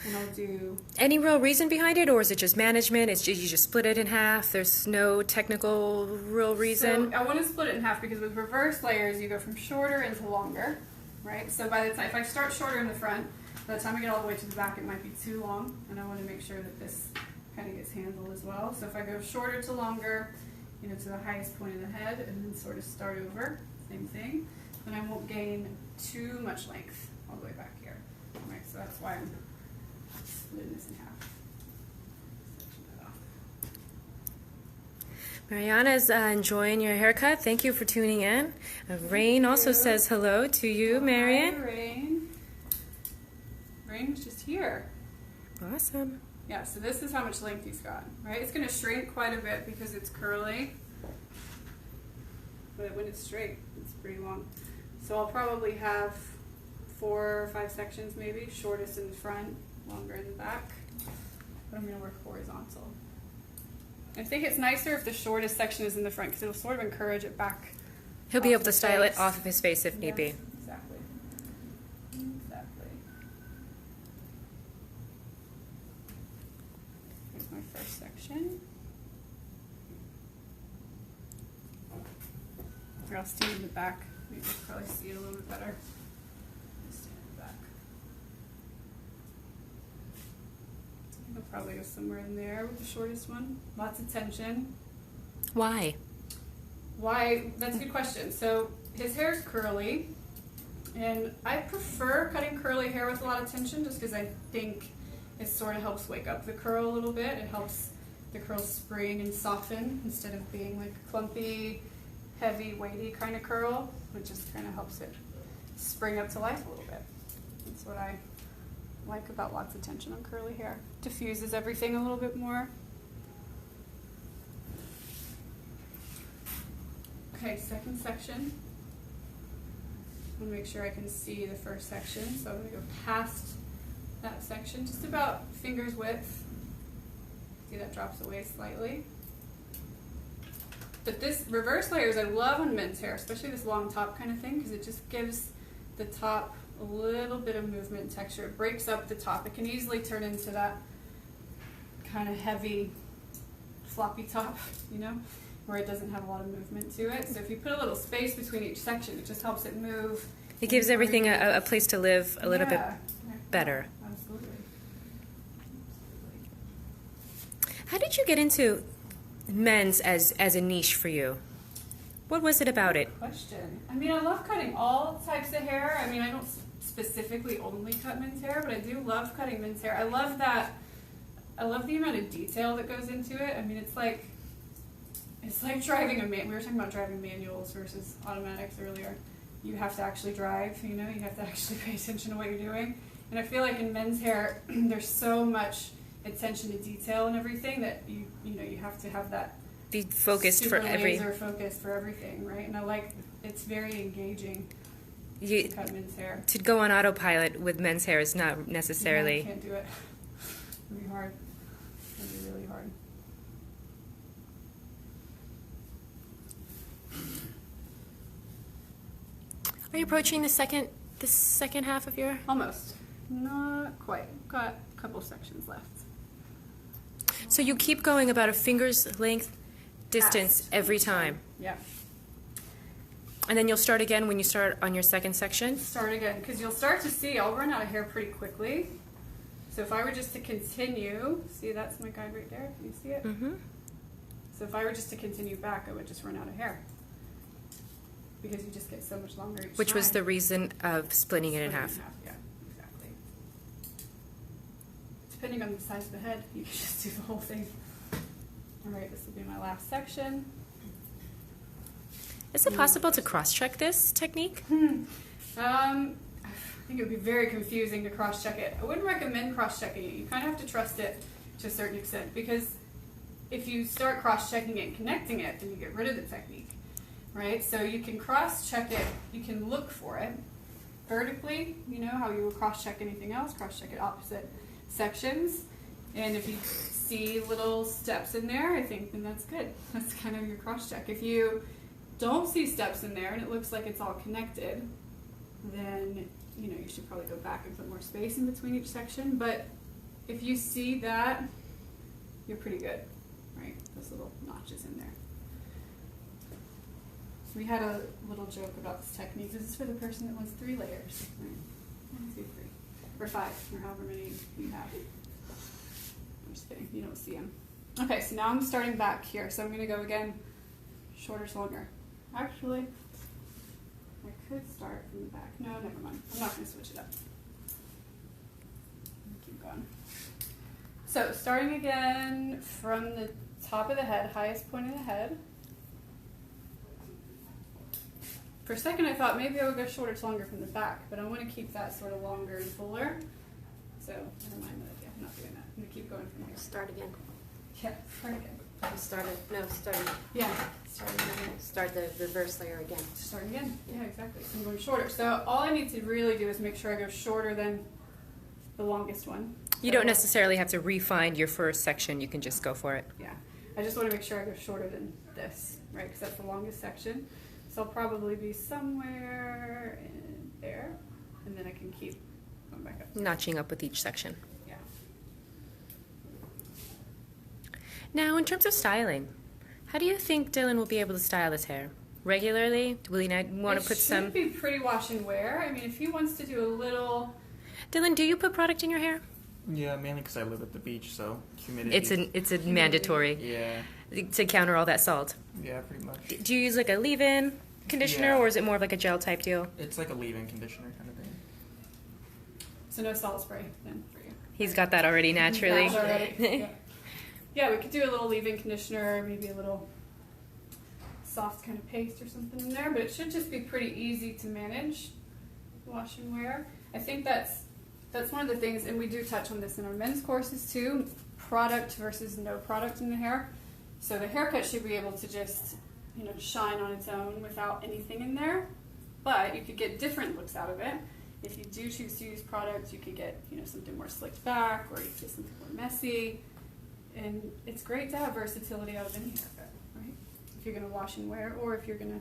And I'll do... Any real reason behind it, or is it just management? It's just, you just split it in half? There's no technical real reason? So I want to split it in half because with reverse layers, you go from shorter into longer, right? So by the time, if I start shorter in the front, by the time I get all the way to the back, it might be too long, and I want to make sure that this kind of gets handled as well. So if I go shorter to longer, you know, to the highest point of the head, and then sort of start over, same thing, then I won't gain too much length all the way back here. Right, so that's why I'm splitting this in half. Section that off. Mariana's enjoying your haircut. Thank you for tuning in. Rain also says hello to you, Marian. Hi, Rain. Rain's just here. Awesome. Yeah, so this is how much length he's got, right? It's going to shrink quite a bit because it's curly, but when it's straight, it's pretty long. So I'll probably have 4 or 5 sections maybe, shortest in the front, longer in the back, but I'm going to work horizontal. I think it's nicer if the shortest section is in the front because it'll sort of encourage it back. He'll be able to style it off of his face if need be. Exactly. Exactly. Here's my first section. Or I'll stand in the back. Maybe you can probably see it a little bit better. Stand in the back. I'll probably go somewhere in there with the shortest one. Lots of tension. Why? Why? That's a good question. So his hair is curly, and I prefer cutting curly hair with a lot of tension just because I think it sort of helps wake up the curl a little bit. It helps the curl spring and soften instead of being like a clumpy, heavy, weighty kind of curl. It just kind of helps it spring up to life a little bit. That's what I like about lots of tension on curly hair. Diffuses everything a little bit more. Okay, second section. I want to make sure I can see the first section, so I'm going to go past that section, just about finger's width. See, that drops away slightly. But this reverse layers I love on men's hair, especially this long top kind of thing, because it just gives the top a little bit of movement and texture. It breaks up the top. It can easily turn into that kind of heavy, floppy top, you know, where it doesn't have a lot of movement to it. So if you put a little space between each section, it just helps it move. It gives everything a place to live a little bit Yeah, better. Absolutely. How did you get into men's as a niche for you? What was it about it? Question. I mean, I love cutting all types of hair. I mean, I don't specifically only cut men's hair, but I do love cutting men's hair. I love that. I love the amount of detail that goes into it. I mean, it's like driving a we were talking about driving manuals versus automatics earlier. You have to actually drive, you know, you have to actually pay attention to what you're doing. And I feel like in men's hair, there's so much attention to detail and everything that you know, you have to have that Be focused super for every. laser focused for everything, right? And I like, it's very engaging You, to cut men's hair. to go on autopilot with men's hair is not Yeah, I necessarily. can't do it. It'd be hard. It'd be really hard. Are you approaching the second half of your? Almost. Not quite. Got a couple sections left. So you keep going about a finger's length distance Past. every time, Yeah. and then you'll start again when you start on your second section. Start again, because you'll start to see I'll run out of hair pretty quickly. So if I were just to continue, see, that's my guide right there. Can you see it? Mm-hmm. So if I were just to continue back, I would just run out of hair. Because you just get so much longer each Which time. was the reason of splitting it in Split half. Yeah, exactly. Depending on the size of the head, you can just do the whole thing. All right, this will be my last section. Is it possible to cross-check this technique? I think it would be very confusing to cross-check it. I wouldn't recommend cross-checking it. You kind of have to trust it to a certain extent, because if you start cross-checking it and connecting it, then you get rid of the technique, right? So you can cross-check it, you can look for it vertically, you know, how you would cross-check anything else, cross-check it opposite sections, and if you see little steps in there, I think then that's good. That's kind of your cross-check. If you don't see steps in there and it looks like it's all connected, then you know you should probably go back and put more space in between each section. But if you see that, you're pretty good, right? Those little notches in there. We had a little joke about this technique. This is for the person that wants 3 layers. Right? 1, 2, 3. Or 5, or however many you have. I'm just kidding, you don't see them. Okay, so now I'm starting back here. So I'm going to go again, shorter to longer. Actually, I could start from the back. No, never mind. I'm not going to switch it up. Keep going. So starting again from the top of the head, highest point of the head. For a second I thought maybe I would go shorter to longer from the back, but I want to keep that sort of longer and fuller. So never mind that idea. I'm not doing that. I'm going to keep going from here. Start again. Yeah, start again. Start again. Yeah, start again. Start the reverse layer again. Start again. Yeah, exactly. So I'm going shorter. So all I need to really do is make sure I go shorter than the longest one. You don't necessarily have to refine your first section. You can just go for it. Yeah. I just want to make sure I go shorter than this, right? Because that's the longest section. So I'll probably be somewhere in there, and then I can keep going back up. Notching up with each section. Yeah. Now, in terms of styling, how do you think Dylan will be able to style his hair? Regularly? Will he want to put some... It should be pretty wash and wear. I mean, if he wants to do a little... Dylan, do you put product in your hair? Yeah, mainly because I live at the beach, so humidity. It's a mandatory Yeah, to counter all that salt. yeah, pretty much. Do you use like a leave-in conditioner, Yeah. or is it more of like a gel type deal? It's like a leave-in conditioner kind of thing. So no salt spray then for you. He's got that already naturally. That's already. Yeah. Yeah, we could do a little leave-in conditioner, maybe a little soft kind of paste or something in there, but it should just be pretty easy to manage, wash and wear. I think that's one of the things, and we do touch on this in our men's courses too, product versus no product in the hair. So the haircut should be able to just, shine on its own without anything in there, but you could get different looks out of it. If you do choose to use product, you could get, something more slicked back, or you could get something more messy. And it's great to have versatility out of any haircut, right? If you're going to wash and wear, or if you're going to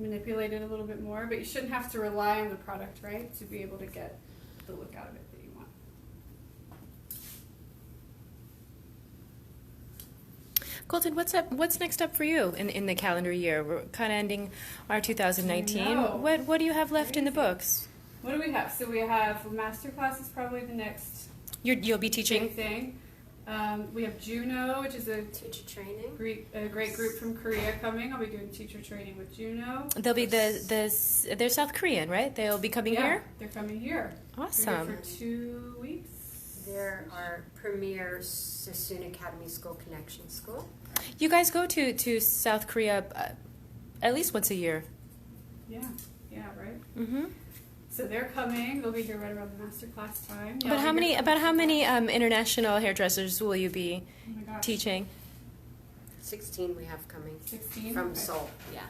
manipulate it a little bit more, but you shouldn't have to rely on the product, right, to be able to get the look out of it that you want. Colton, what's next up for you in the calendar year? We're kind of ending our 2019. What do you have left in the books? What do we have? So we have master class is probably the next You'll be teaching big thing. We have Juno, which is a Teacher training. great group from Korea coming. I'll be doing teacher training with Juno. They'll be they're South Korean, right? They'll be coming here. They're coming here. Awesome. They're here for 2 weeks. They're our premier Sassoon Academy School Connection School. You guys go to South Korea at least once a year. Yeah, right. Mm-hmm. So they're coming. They'll be here right around the master class time. About how many international hairdressers will you be Oh my gosh. teaching? 16 we have coming 16 from Okay. Seoul. Yeah.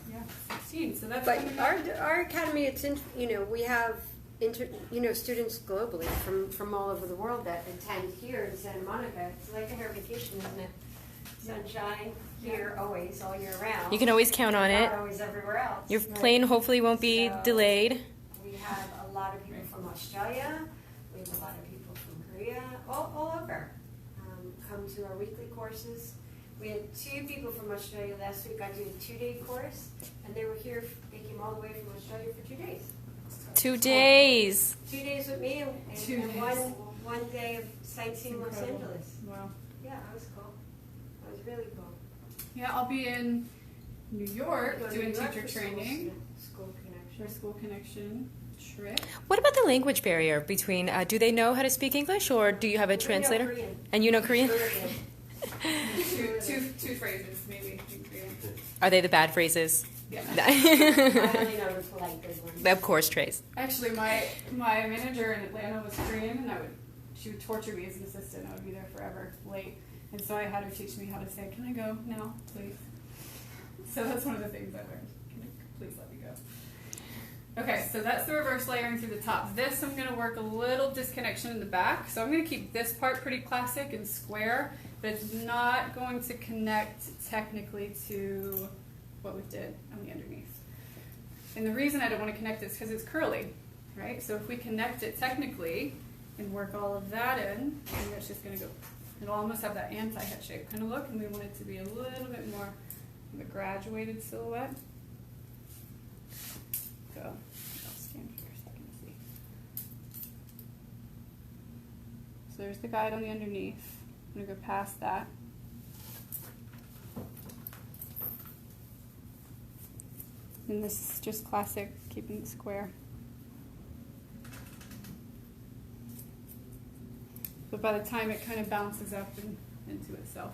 Yeah, 16. So that's But coming up. our academy, it's we have students globally from all over the world that attend here in Santa Monica. It's like a hair vacation, isn't it? Sunshine here always, all year round. You can always count on it. Not always everywhere else. Your plane hopefully won't be So- delayed. We have a lot of people from Australia. We have a lot of people from Korea, all over. Come to our weekly courses. We had 2 people from Australia last week. I did a 2-day course, and they were here. They came all the way from Australia for 2 days. 2 days. 2 days with me, and 2 and days. one day of sightseeing Los Incredible. Angeles. Wow. Yeah, that was cool. That was really cool. Yeah, I'll be in New York Go to doing New York teacher for training School connection. for School Connection trip. What about the language barrier between? Do they know how to speak English, or do you have a translator? Korean. And you know Korean? Two phrases maybe in Korean. Are they the bad phrases? Yeah. I only know the polite good ones. Of course, Trace. Actually, my manager in Atlanta was Korean, and she would torture me as an assistant. I would be there forever, late, and so I had her teach me how to say, "Can I go now, please?" So that's one of the things I learned. Can you please let me go? Okay, so that's the reverse layering through the top. This I'm going to work a little disconnection in the back. So I'm going to keep this part pretty classic and square, but it's not going to connect technically to what we did on the underneath. And the reason I don't want to connect it is because it's curly, right? So if we connect it technically, and work all of that in. And it's just going to go, it'll almost have that anti-head shape kind of look, and we want it to be a little bit more of a graduated silhouette. So I'll stand here so I can see. So there's the guide on the underneath. I'm going to go past that. And this is just classic, keeping it square. But by the time it kind of bounces up into itself.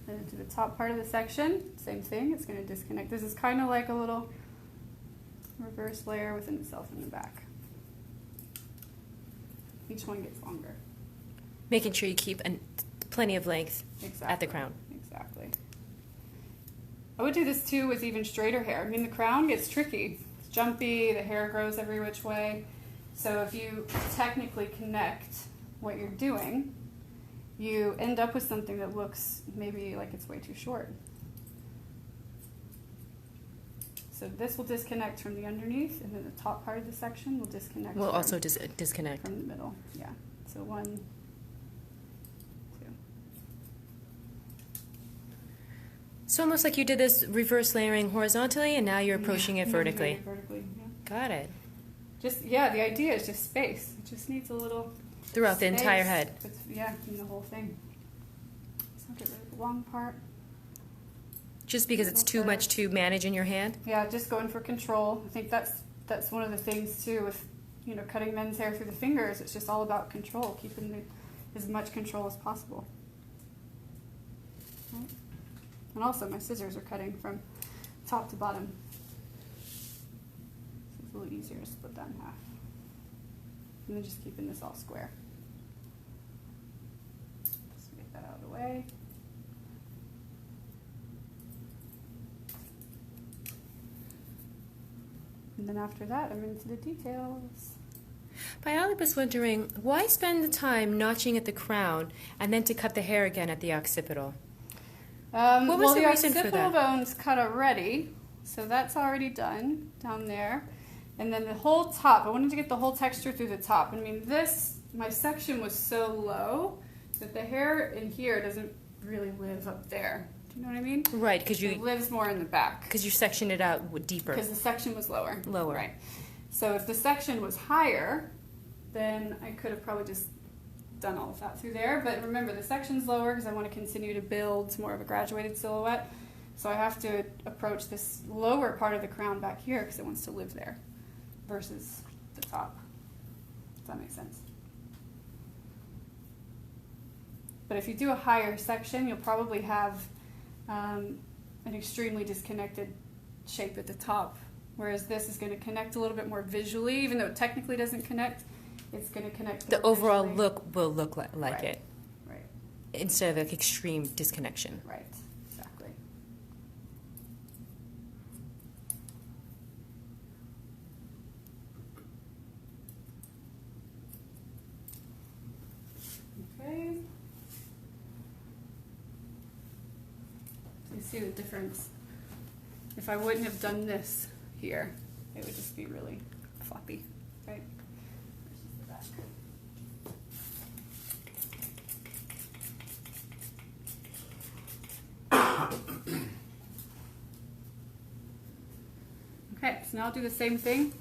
And into the top part of the section, same thing, it's going to disconnect. This is kind of like a little reverse layer within itself in the back. Each one gets longer. Making sure you keep plenty of length Exactly. at the crown. Exactly. I would do this too with even straighter hair. I mean, the crown gets tricky. It's jumpy, the hair grows every which way. So if you technically connect what you're doing, you end up with something that looks maybe like it's way too short. So this will disconnect from the underneath, and then the top part of the section will disconnect. Will also disconnect. From the middle, yeah. So 1, 2. So almost like you did this reverse layering horizontally, and now you're approaching it vertically. Vertically, yeah. Got it. Just, yeah, the idea is just space. It just needs a little Throughout the space. entire head. It's, yeah, in the whole thing. So I'll get rid of the long part. Just because it's too much to manage in your hand? Yeah, just going for control. I think that's one of the things too with, you know, cutting men's hair through the fingers. It's just all about control, keeping as much control as possible. Right. And also my scissors are cutting from top to bottom. So it's a little easier to split that in half. And then just keeping this all square. Just get that out of the way. And then after that, I'm into the details. I was wondering, why spend the time notching at the crown and then to cut the hair again at the occipital? What was the reason for that? The occipital bone's cut already, so that's already done down there. And then the whole top, I wanted to get the whole texture through the top. I mean, my section was so low that the hair in here doesn't really live up there. Do you know what I mean? Right, because it lives more in the back. Because you sectioned it out deeper. Because the section was lower. Lower. Right. So if the section was higher, then I could have probably just done all of that through there. But remember, the section's lower because I want to continue to build more of a graduated silhouette. So I have to approach this lower part of the crown back here because it wants to live there versus the top. Does that make sense? But if you do a higher section, you'll probably have an extremely disconnected shape at the top, whereas this is going to connect a little bit more visually, even though it technically doesn't connect. It's going to connect. The overall visually. look will look like Right. it, Right. instead of like extreme disconnection. Right. Exactly. Okay. You see the difference. If I wouldn't have done this here, it would just be really floppy, right? Versus the back. Okay, so now I'll do the same thing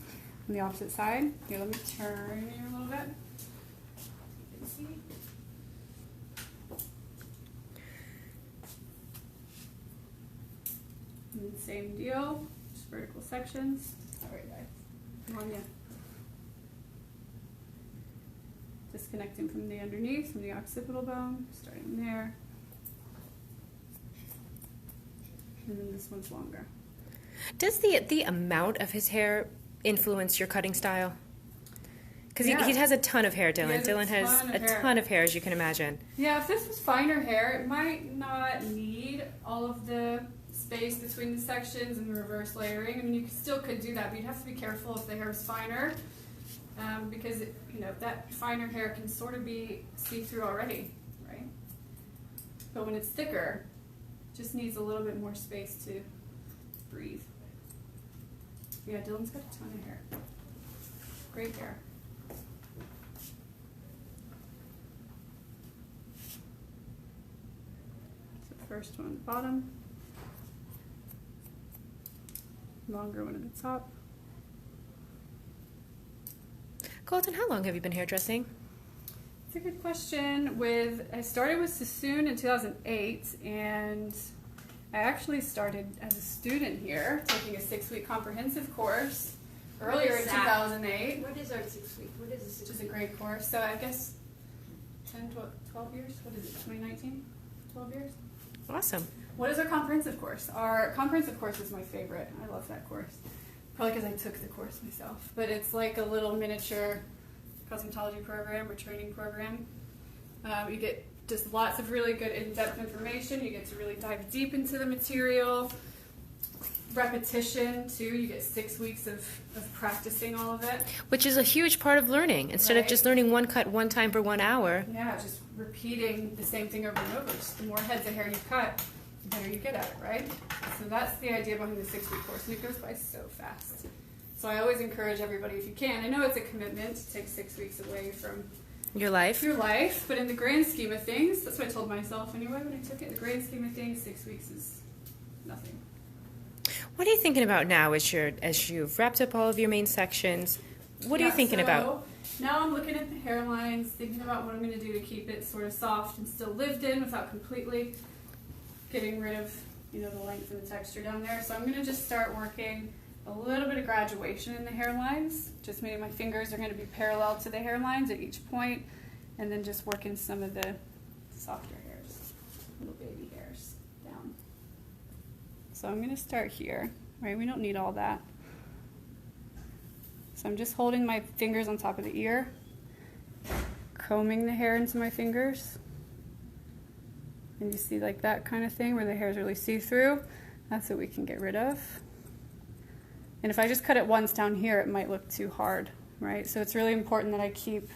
on the opposite side. Here, let me turn here a little bit. You can see. And same deal, just vertical sections. Alright guys, come on, yeah. Disconnecting from the underneath, from the occipital bone, starting there. And then this one's longer. Does the amount of his hair influence your cutting style? Because Yeah. he has a ton of hair, Dylan. He has Dylan has a ton of hair, as you can imagine. Yeah, if this was finer hair, it might not need all of the space between the sections and the reverse layering. I mean, you still could do that, but you'd have to be careful if the hair is finer, because that finer hair can sort of be see-through already, right? But when it's thicker, it just needs a little bit more space to breathe. Yeah, Dylan's got a ton of hair. Great hair. So first one at the bottom. Longer one at the top. Colton, how long have you been hairdressing? It's a good question. I started with Sassoon in 2008, and I actually started as a student here, taking a 6-week comprehensive course earlier in 2008. What is our 6 week? What is this? Which is a great course. So I guess 10, 12 years? What is it, 2019? 12 years? Awesome. What is our comprehensive course? Our comprehensive course is my favorite. I love that course. Probably because I took the course myself. But it's like a little miniature cosmetology program or training program. You get just lots of really good in-depth information. You get to really dive deep into the material. Repetition, too. You get 6 weeks of practicing all of it. Which is a huge part of learning. Instead of just learning one cut one time for 1 hour. Yeah, just repeating the same thing over and over. Just the more heads of hair you cut, the better you get at it, right? So that's the idea behind the 6-week course, and it goes by so fast. So I always encourage everybody, if you can, I know it's a commitment to take 6 weeks away from your life, but in the grand scheme of things, that's what I told myself anyway when I took it, in the grand scheme of things, 6 weeks is nothing. What are you thinking about now as you've wrapped up all of your main sections? What are you thinking about? Now I'm looking at the hairlines, thinking about what I'm going to do to keep it sort of soft and still lived in without completely getting rid of, the length and the texture down there. So I'm going to just start working a little bit of graduation in the hairlines. Just meaning my fingers are going to be parallel to the hairlines at each point, and then just working some of the softer hairs, little baby hairs down. So I'm going to start here, right? We don't need all that. So I'm just holding my fingers on top of the ear, combing the hair into my fingers. And you see like that kind of thing where the hair is really see-through. That's what we can get rid of. And if I just cut it once down here, it might look too hard, right? So it's really important that I keep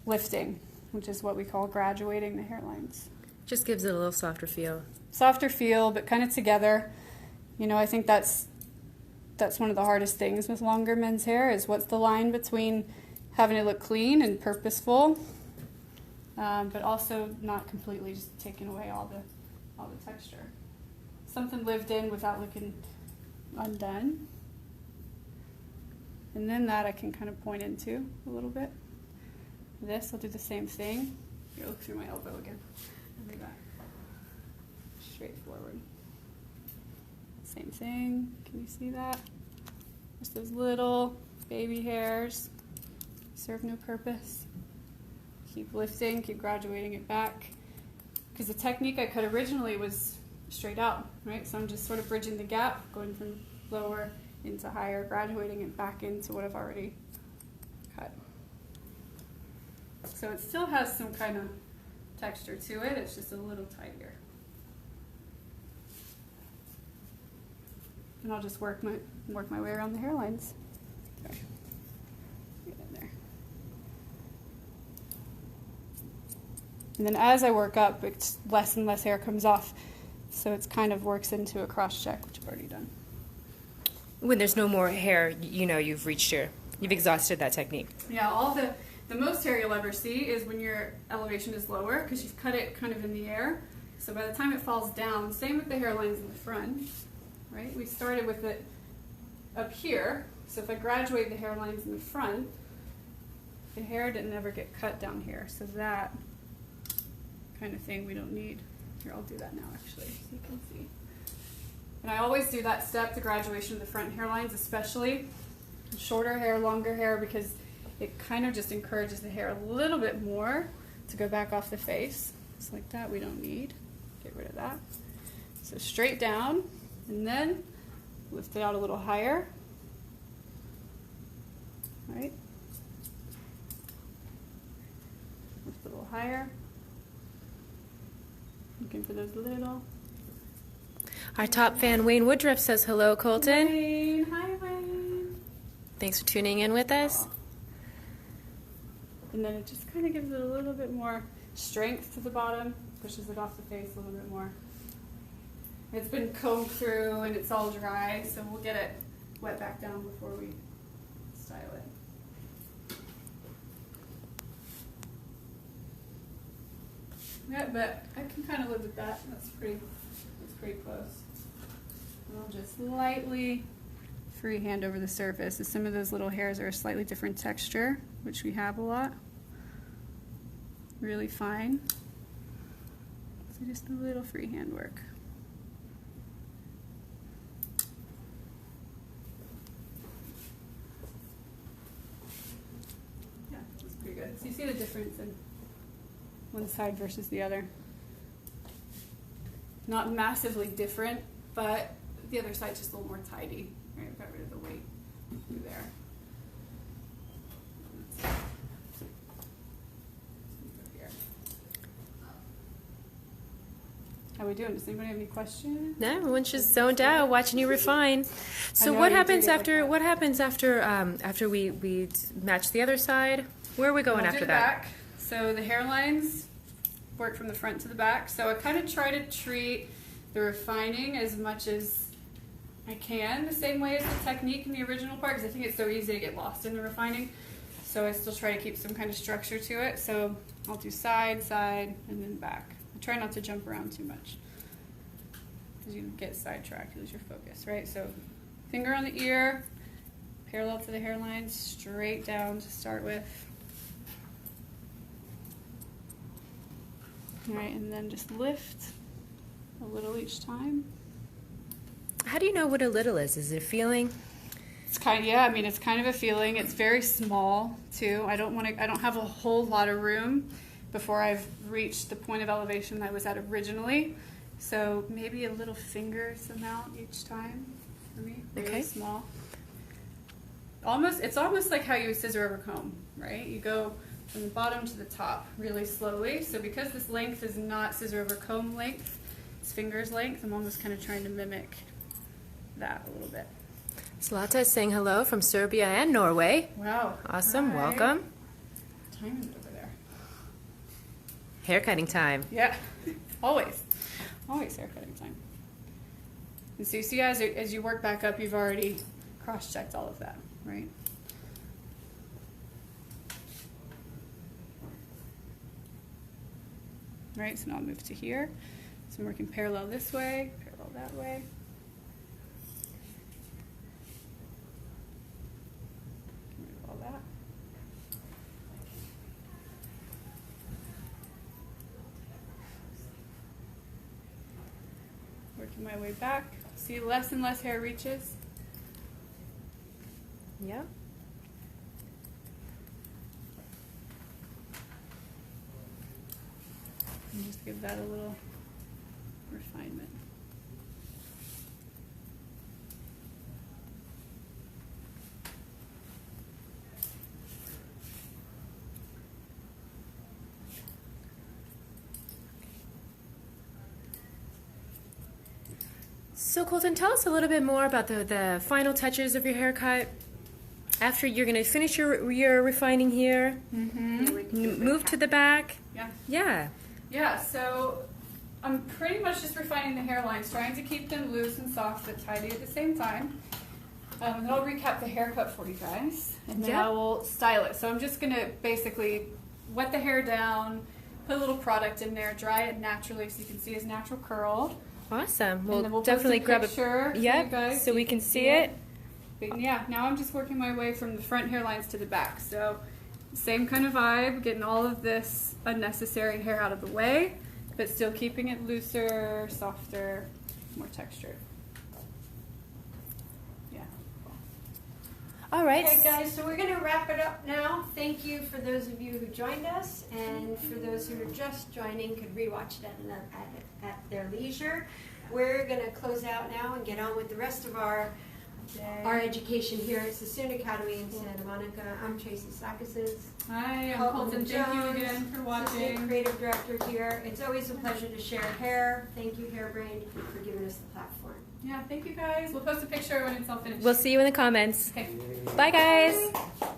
lifting, which is what we call graduating the hairlines. Just gives it a little softer feel. Softer feel, but kind of together. I think that's one of the hardest things with longer men's hair is what's the line between having it look clean and purposeful, but also not completely just taking away all the texture. Something lived in without looking undone. And then that I can kind of point into a little bit. This, I'll do the same thing. Here, look through my elbow again. I'll do that. Straightforward. Same thing. Can you see that? Just those little baby hairs. Serve no purpose. Keep lifting, keep graduating it back. Because the technique I cut originally was straight out, right? So I'm just sort of bridging the gap, going from lower into higher, graduating it back into what I've already cut. So it still has some kind of texture to it, it's just a little tighter. And I'll just work my way around the hairlines. Sorry. Get in there. And then as I work up, it's less and less hair comes off. So it kind of works into a cross check, which I've already done. When there's no more hair, you've exhausted that technique. Yeah, all the most hair you'll ever see is when your elevation is lower because you've cut it kind of in the air. So by the time it falls down, same with the hairlines in the front, right? We started with it up here. So if I graduate the hairlines in the front, the hair didn't ever get cut down here. So that kind of thing we don't need. Here, I'll do that now actually, so you can see. And I always do that step, the graduation of the front hairlines, especially shorter hair, longer hair, because it kind of just encourages the hair a little bit more to go back off the face. Just like that, we don't need. Get rid of that. So straight down, and then lift it out a little higher. Right? Lift a little higher. Looking for those little. Our top fan, Wayne Woodruff, says hello, Colton. Wayne. Hi, Wayne. Thanks for tuning in with us. And then it just kind of gives it a little bit more strength to the bottom, pushes it off the face a little bit more. It's been combed through and it's all dry, so we'll get it wet back down before we style it. Yeah, but I can kind of live with that. That's pretty close. And I'll just lightly freehand over the surface. As some of those little hairs are a slightly different texture, which we have a lot. Really fine. So just a little freehand work. Yeah, that's pretty good. So you see the difference in one side versus the other. Not massively different, but the other side's just a little more tidy. Right, I've got rid of the weight through there. How are we doing? Does anybody have any questions? No, everyone's just zoned out watching you refine. So what happens after after we match the other side? Where are we going after that? Back. So the hairlines work from the front to the back. So I kind of try to treat the refining as much as I can the same way as the technique in the original part, because I think it's so easy to get lost in the refining. So I still try to keep some kind of structure to it. So I'll do side, side, and then back. I try not to jump around too much because you get sidetracked, you lose your focus, right? So finger on the ear, parallel to the hairline, straight down to start with. All right, and then just lift a little each time. How do you know what a little is? Is it a feeling? It's kind of, yeah, I mean, it's kind of a feeling. It's very small too. I don't have a whole lot of room before I've reached the point of elevation that I was at originally. So maybe a little finger's amount each time for me. Really small. It's almost like how you scissor over comb, right? You go from the bottom to the top really slowly. So because this length is not scissor over comb length, it's fingers length, I'm almost kind of trying to mimic that a little bit. Zlata is saying hello from Serbia and Norway. Wow. Awesome. Hi. Welcome. What time is it over there? Hair cutting time. Yeah. Always hair cutting time. And so you see as you work back up, you've already cross-checked all of that, right? Right, so now I'll move to here. So I'm working parallel this way, parallel that way. All that. Working my way back. See, less and less hair reaches. Yeah. And just give that a little refinement. So Colton, tell us a little bit more about the final touches of your haircut. After you're going to finish your refining here, move to the back. Yeah. Yeah. Yeah, so I'm pretty much just refining the hairlines, trying to keep them loose and soft but tidy at the same time. Then I'll recap the haircut for you guys, and then I will style it. So I'm just going to basically wet the hair down, put a little product in there, dry it naturally so you can see his natural curl. Awesome. We'll definitely grab a picture so we can see it. But yeah, now I'm just working my way from the front hairlines to the back. So same kind of vibe, getting all of this unnecessary hair out of the way, but still keeping it looser, softer, more textured. Yeah. All right. Okay, guys, so we're going to wrap it up now. Thank you for those of you who joined us, and for those who are just joining, could rewatch it at their leisure. We're going to close out now and get on with the rest of our education here at Sassoon Academy in Santa Monica. I'm Tracy Sakis. Hi, I'm Colton. Thank you again for watching. Creative director here. It's always a pleasure to share hair. Thank you, Hairbrain, for giving us the platform. Yeah, thank you guys. We'll post a picture when it's all finished. We'll see you in the comments. Okay. Bye, guys.